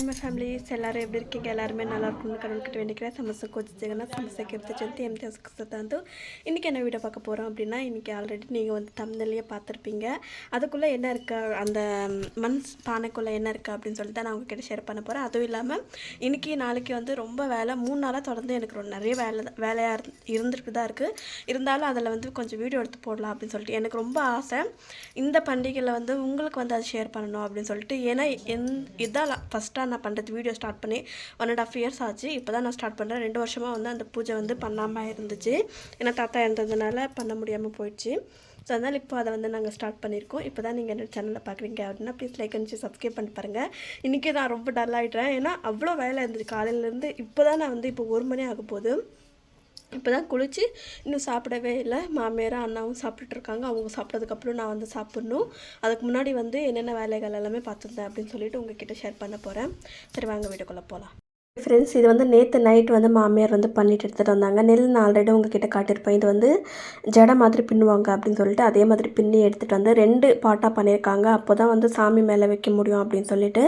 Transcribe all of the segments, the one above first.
Hi my families எல்லாரும் எப்படி இருக்கீங்க? எல்லாருமே நல்லா இருக்கணும்னு கடவுள்கிட்ட வேண்டிக்கிறேன். ಸಮಸ್ಯೆ ಕೋಚಿಸಿಗನ ಸಮಸ್ಯೆ ಕೆರ್ತಿಚಂತ எம்டிஎஸ்க்கு இன்றைக்கி என்ன வீடியோ பார்க்க போகிறோம் அப்படின்னா, இன்றைக்கி ஆல்ரெடி நீங்கள் வந்து தம்ப்நெயிலே பார்த்துருப்பீங்க. அதுக்குள்ளே என்ன இருக்கா, அந்த மண் பானைக்குள்ளே என்ன இருக்குது அப்படின்னு சொல்லிட்டு தான் நான் உங்ககிட்ட ஷேர் பண்ண போகிறேன். அதுவும் இல்லாமல் இன்றைக்கி நாளைக்கு வந்து ரொம்ப வேலை, 3 நாளாக தொடர்ந்து எனக்கு நிறைய வேலையாக இருந்துட்டு தான் இருக்குது. இருந்தாலும் அதில் வந்து கொஞ்சம் வீடியோ எடுத்து போடலாம் அப்படின்னு சொல்லிட்டு எனக்கு ரொம்ப ஆசை. இந்த பண்டிகையில் வந்து உங்களுக்கு வந்து அதை ஷேர் பண்ணணும் அப்படின்னு சொல்லிட்டு. ஏன்னா இதான் ஃபஸ்ட்டாக நான் பண்ணுறது. வீடியோ ஸ்டார்ட் பண்ணி 1.5 இயர்ஸ் ஆச்சு. இப்போ தான் நான் ஸ்டார்ட் பண்ணுறேன். 2 வருஷமாக வந்து அந்த பூஜை வந்து பண்ணாமல் இருந்துச்சு. ஏன்னா தாத்தா இருந்ததுனால பண்ண முடியாமல் போயிடுச்சு. ஸோ அதனால் இப்போ அதை வந்து நாங்கள் ஸ்டார்ட் பண்ணியிருக்கோம். இப்போ தான் நீங்கள் என்னோட சேனலில் பார்க்குறீங்க அப்படின்னா ப்ளீஸ் லைக் அண்ட் சப்ஸ்கிரைப் பண்ணி பாருங்கள். இன்றைக்கி நான் ரொம்ப டல் ஆகிட்டேன். ஏன்னா அவ்வளோ வேலை இருந்துச்சு காலையிலேருந்து. இப்போ தான் நான் வந்து இப்போ 1 மணி ஆக போகுது. இப்போ தான் குளித்து இன்னும் சாப்பிடவே இல்லை. மாமியாரும் அண்ணாவும் சாப்பிட்டுட்ருக்காங்க. அவங்க சாப்பிட்டதுக்கப்புறம் நான் வந்து சாப்பிட்ணும். அதுக்கு முன்னாடி வந்து என்னென்ன வேலைகள் எல்லாமே பார்த்துருந்தேன் அப்படின்னு சொல்லிட்டு உங்ககிட்ட ஷேர் பண்ண போகிறேன். சரி வாங்க வீடியோக்குள்ளே போகலாம். ஃப்ரெண்ட்ஸ், இது வந்து நேற்று நைட் வந்து மாமியார் வந்து பண்ணிட்டு எடுத்துகிட்டு வந்தாங்க. நெல் நான் ஆல்ரெடி உங்ககிட்ட காட்டியிருப்பேன். இது வந்து ஜடை மாதிரி பின்னுவாங்க அப்படின்னு சொல்லிட்டு அதே மாதிரி பின்னி எடுத்துகிட்டு வந்து 2 பாட்டாக பண்ணியிருக்காங்க. அப்போ தான் வந்து சாமி மேலே வைக்க முடியும் அப்படின்னு சொல்லிட்டு.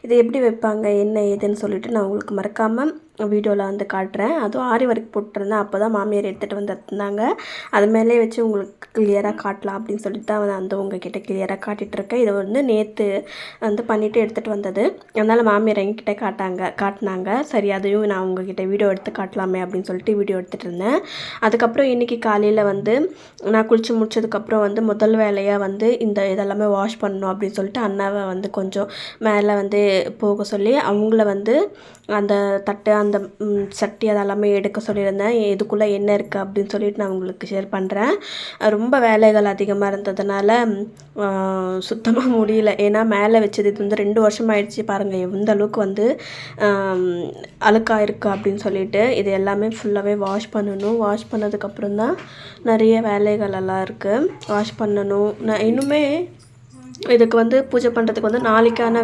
இதை எப்படி வைப்பாங்க என்ன ஏதுன்னு சொல்லிட்டு நான் உங்களுக்கு மறக்காமல் வீடியோவில் வந்து காட்டுறேன். அதுவும் ஆரி ஒர்க் போட்டிருந்தேன். அப்போ தான் மாமியார் எடுத்துகிட்டு வந்துருந்தாங்க. அது மேலே வச்சு உங்களுக்கு கிளியராக காட்டலாம் அப்படின்னு சொல்லிட்டு தான் நான் வந்து உங்ககிட்ட கிளியராக காட்டிகிட்ருக்கேன். இதை வந்து நேற்று வந்து பண்ணிவிட்டு எடுத்துகிட்டு வந்தது. அதனால் மாமியார் எங்கிட்ட காட்டினாங்க. சரி அதையும் நான் உங்ககிட்ட வீடியோ எடுத்து காட்டலாமே அப்படின்னு சொல்லிட்டு வீடியோ எடுத்துகிட்டு இருந்தேன். அதுக்கப்புறம் இன்றைக்கி காலையில் வந்து நான் குளித்து முடிச்சதுக்கப்புறம் வந்து முதல் வேலையாக வந்து இதெல்லாமே வாஷ் பண்ணணும் அப்படின்னு சொல்லிட்டு அண்ணாவை வந்து கொஞ்சம் மேலே வந்து போக சொல்லி அவங்கள வந்து அந்த தட்டு அந்த சட்டி அதெல்லாமே எடுக்க சொல்லியிருந்தேன். இதுக்குள்ளே என்ன இருக்குது அப்படின்னு சொல்லிட்டு நான் உங்களுக்கு ஷேர் பண்ணுறேன். ரொம்ப வேலைகள் அதிகமாக இருந்ததுனால சுத்தமாக முடியல. ஏன்னா மேலே வச்சது இது வந்து 2 வருஷம் ஆயிடுச்சு. பாருங்கள் எந்த அளவுக்கு வந்து அழுக்காக இருக்குது அப்படின்னு சொல்லிட்டு. இது எல்லாமே ஃபுல்லாகவே வாஷ் பண்ணணும். வாஷ் பண்ணதுக்கப்புறம் தான் நிறைய வேலைகள் எல்லாம் இருக்குது. வாஷ் பண்ணணும். நான் இன்னுமே இதுக்கு வந்து பூஜை பண்ணுறதுக்கு வந்து நாளைக்கான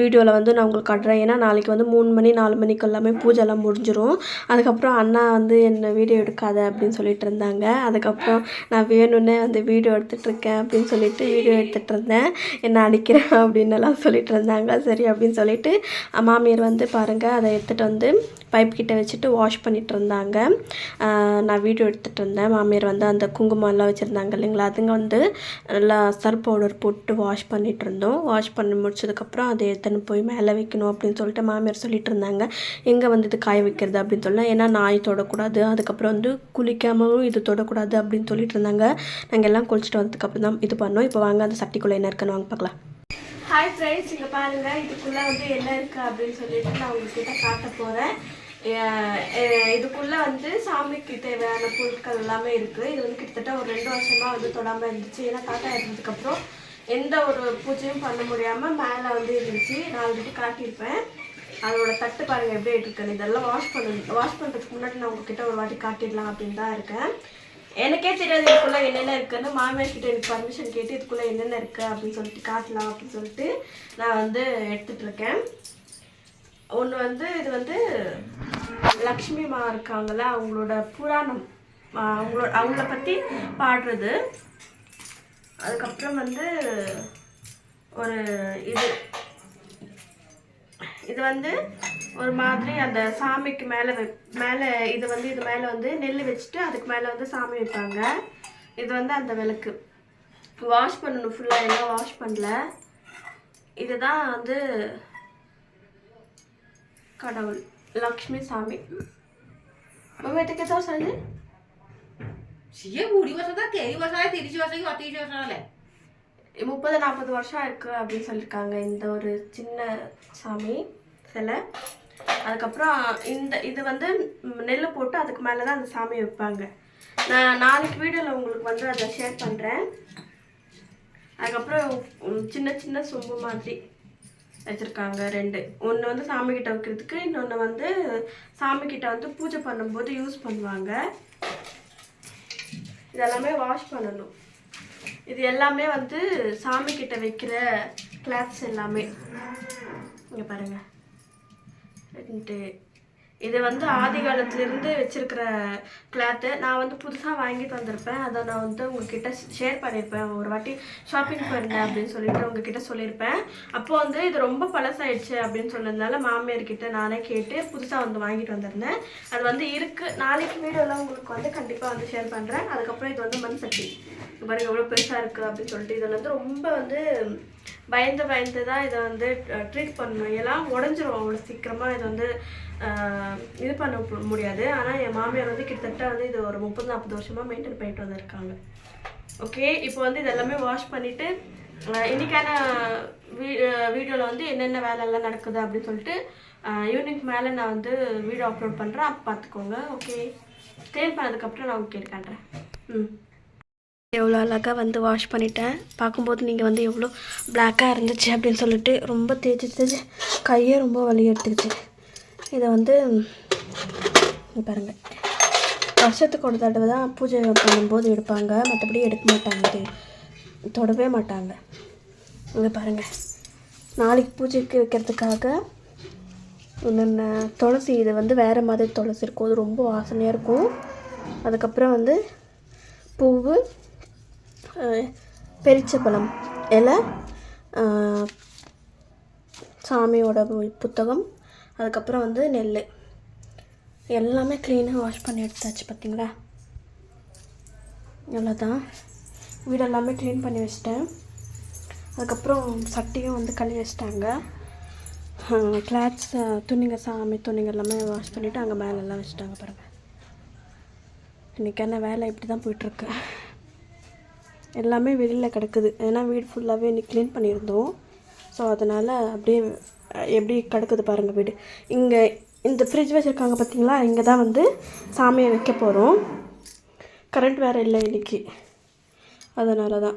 வீடியோவில் வந்து நான் உங்களுக்கு காட்டுறேன். ஏன்னா நாளைக்கு வந்து 3 மணி 4 மணிக்கு எல்லாமே பூஜைலாம் முடிஞ்சிடும். அதுக்கப்புறம் அண்ணா வந்து என்னை வீடியோ எடுக்காத அப்படின்னு சொல்லிட்டு இருந்தாங்க. அதுக்கப்புறம் நான் வேணும்னே வந்து வீடியோ எடுத்துகிட்ருக்கேன் அப்படின்னு சொல்லிட்டு வீடியோ எடுத்துகிட்டு இருந்தேன். என்ன அடிக்கிறேன் அப்படின்னலாம் சொல்லிட்டு இருந்தாங்க. சரி அப்படின்னு சொல்லிட்டு மாமியார் வந்து பாருங்கள் அதை எடுத்துகிட்டு வந்து பைப் கிட்ட வச்சுட்டு வாஷ் பண்ணிகிட்டு இருந்தாங்க. நான் வீடியோ எடுத்துகிட்டு இருந்தேன். மாமியார் வந்து அந்த குங்குமம்லாம் வச்சுருந்தாங்க இல்லைங்களா, அதுங்க வந்து நல்லா சர்ஃப் பவுடர் போட்டு வாஷ் பண்ணிகிட்டு இருந்தோம். வாஷ் பண்ணி முடிச்சதுக்கப்புறம் அதை எடுத்துன்னு போய் மேலே வைக்கணும் அப்படின்னு சொல்லிட்டு மாமியார் சொல்லிட்டு இருந்தாங்க. எங்கே வந்து இது காய வைக்கிறது அப்படின்னு சொல்லலாம். ஏன்னா நாய் தொடக்கூடாது, அதுக்கப்புறம் வந்து குளிக்காமலும் இது தொடக்கூடாது அப்படின்னு சொல்லிட்டு இருந்தாங்க. நாங்கள் எல்லாம் குளிச்சுட்டு வந்ததுக்கப்புறம் தான் இது பண்ணோம். இப்போ வாங்க அந்த சட்டிக்குள்ளே என்ன இருக்குன்னு வாங்க பார்க்கலாம். ஹாய் ஃப்ரெண்ட்ஸ், இங்கே பாருங்கள் இதுக்குள்ளே வந்து என்ன இருக்குது அப்படின்னு சொல்லிட்டு நான் உங்கள்கிட்ட காட்ட போகிறேன். இதுக்குள்ளே வந்து சாமிக்கு தேவையான பொருட்கள் எல்லாமே இருக்குது. இது வந்து கிட்டத்தட்ட ஒரு 2 வருஷமாக வந்து தொடாமல் இருந்துச்சு. ஏன்னா தாத்தா இருந்ததுக்கப்புறம் எந்த ஒரு பூஜையும் பண்ண முடியாமல் மேலே வந்து இருந்துச்சு. நான் ஆல்ரெடி காட்டியிருப்பேன். அதோட தட்டு பாருங்கள் எப்படி இருக்குன்னு. இதெல்லாம் வாஷ் பண்ணுறதுக்கு முன்னாடி நான் உங்ககிட்ட ஒரு வாட்டி காட்டிடலாம் அப்படின்னு தான் இருக்கேன். எனக்கே தெரியாது இதுக்குள்ளே என்னென்ன இருக்குன்னு. மாமியார் கிட்ட எனக்கு பர்மிஷன் கேட்டு இதுக்குள்ளே என்னென்ன இருக்குது அப்படின்னு சொல்லிட்டு காட்டலாம் அப்படின்னு சொல்லிட்டு நான் வந்து எடுத்துகிட்ருக்கேன். ஒன்று வந்து இது வந்து லக்ஷ்மி மா இருக்காங்கள, அவங்களோட புராணம், அவங்கள பற்றி பாடுறது. அதுக்கப்புறம் வந்து ஒரு இது வந்து ஒரு மாதிரி அந்த சாமிக்கு மேலே இது வந்து இது மேலே வந்து நெல் வச்சுட்டு அதுக்கு மேலே வந்து சாமி வைப்பாங்க. இது வந்து அந்த விளக்கு வாஷ் பண்ணணும். ஃபுல்லாக எல்லாம் வாஷ் பண்ணல. இதுதான் வந்து கடவுள் लक्ष्मी स्वामी. मम्मी ते किती वर्षांची? शिये 20 वर्षाचा 30 वर्षाला 30 वर्षाची 30 वर्षाला 30-40 வருஷம் இருக்குது அப்படின்னு சொல்லியிருக்காங்க இந்த ஒரு சின்ன சாமி சிலை. அதுக்கப்புறம் இது வந்து நெல் போட்டு அதுக்கு மேலே தான் அந்த சாமி வைப்பாங்க. நான் நாளைக்கு வீடியோவில் உங்களுக்கு வந்து அதை ஷேர் பண்ணுறேன். அதுக்கப்புறம் சின்ன சின்ன சொம்பு மாதிரி வச்சுருக்காங்க 2. ஒன்று வந்து சாமிக்கிட்ட வைக்கிறதுக்கு, இன்னொன்று வந்து சாமிக்கிட்ட வந்து பூஜை பண்ணும்போது யூஸ் பண்ணுவாங்க. இதெல்லாமே வாஷ் பண்ணணும். இது எல்லாமே வந்து சாமிக்கிட்ட வைக்கிற கிளாத்ஸ் எல்லாமே. இங்கே பாருங்கள் 2. இது வந்து ஆதி காலத்துலேருந்து வச்சுருக்கிற கிளாத்து. நான் வந்து புதுசாக வாங்கிட்டு வந்திருப்பேன். அதை நான் வந்து உங்ககிட்ட ஷேர் பண்ணியிருப்பேன். ஒரு வாட்டி ஷாப்பிங் போயிருந்தேன் அப்படின்னு சொல்லிட்டு உங்ககிட்ட சொல்லியிருப்பேன். அப்போது வந்து இது ரொம்ப பழசாயிடுச்சு அப்படின்னு சொன்னதுனால மாமியார்கிட்ட நானே கேட்டு புதுசாக வந்து வாங்கிட்டு வந்திருந்தேன். அது வந்து இருக்குது. நாளைக்கு வீடியோலாம் உங்களுக்கு வந்து கண்டிப்பாக வந்து ஷேர் பண்ணுறேன். அதுக்கப்புறம் இது வந்து மண் சட்டி பாருங்க எவ்வளோ பெருசாக இருக்குது அப்படின்னு சொல்லிட்டு. இதில் வந்து ரொம்ப வந்து பயந்து தான் இதை வந்து ட்ரீட் பண்ணணும். எல்லாம் உடஞ்சிரும் அவ்வளோ சீக்கிரமாக. இது வந்து இது பண்ண முடியாது. ஆனால் என் மாமியார் வந்து கிட்டத்தட்ட வந்து இது ஒரு 30-40 வருஷமாக மெயின்டைன் பண்ணிட்டு வந்திருக்காங்க. ஓகே, இப்போ வந்து இதெல்லாமே வாஷ் பண்ணிவிட்டு இன்றைக்கான வீடியோவில் வந்து என்னென்ன வேலையெல்லாம் நடக்குது அப்படின்னு சொல்லிட்டு ஈவினிங் மேலே நான் வந்து வீடியோ அப்லோட் பண்ணுறேன். அப்போ பார்த்துக்கோங்க. ஓகே, க்ளீன் பண்ணதுக்கப்புறம் நான் உங்களுக்கு காட்டுறேன். எவ்வளோ அழகாக வந்து வாஷ் பண்ணிட்டேன். பார்க்கும்போது நீங்கள் வந்து எவ்வளோ பிளாக்காக இருந்துச்சு அப்படின்னு சொல்லிட்டு ரொம்ப தேய்ச்சி கையே ரொம்ப வலி எடுத்துக்கிச்சு. இதை வந்து பாருங்கள், வருஷத்துக்கு ஒரு தடவை தான் பூஜை பண்ணும்போது எடுப்பாங்க, மற்றபடி எடுக்க மாட்டாங்க. இது தொடவே மாட்டாங்க. இங்கே பாருங்கள், நாளைக்கு பூஜைக்கு வைக்கிறதுக்காக என்னென்ன துளசி, இது வந்து வேறு மாதிரி துளசி இருக்கும், அது ரொம்ப வாசனையாக இருக்கும். அதுக்கப்புறம் வந்து பூவு, பெரிச்சப்பழம் இலை, சாமியோட புத்தகம், அதுக்கப்புறம் வந்து நெல், எல்லாமே க்ளீனாக வாஷ் பண்ணி எடுத்தாச்சு. பார்த்தீங்களா, இவ்வளோதான். வீடு எல்லாமே க்ளீன் பண்ணி வச்சிட்டேன். அதுக்கப்புறம் சட்டியும் வந்து கழுவி வச்சிட்டாங்க. கிளாத்ஸ், துணிங்க, சாமி துணிங்க எல்லாமே வாஷ் பண்ணிவிட்டு அங்கே மேலெல்லாம் வச்சுட்டாங்க. பாருங்கள், இன்றைக்கான வேலை இப்படி தான் போயிட்டுருக்கு. எல்லாமே வெளியில் கிடக்குது. ஏன்னா வீடு ஃபுல்லாகவே இன்றைக்கி க்ளீன் பண்ணியிருந்தோம். ஸோ அதனால் அப்படியே எப்படி கிடக்குது பாருங்கள் வீடு. இங்கே இந்த ஃப்ரிட்ஜ் வச்சுருக்காங்க பார்த்தீங்களா, இங்கே தான் வந்து சாமியை வைக்க போகிறோம். கரண்ட் வேறு இல்லை இன்றைக்கி, அதனால தான்.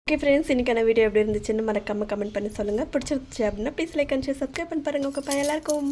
ஓகே ஃப்ரெண்ட்ஸ், இன்றைக்கான வீடியோ எப்படி இருந்துச்சுன்னு மறக்காமல் கமெண்ட் பண்ணி சொல்லுங்கள். பிடிச்சிருந்துச்சு அப்படின்னா please like and share, subscribe பண்ணி பாருங்கள். ஓகே, எல்லாருக்கும்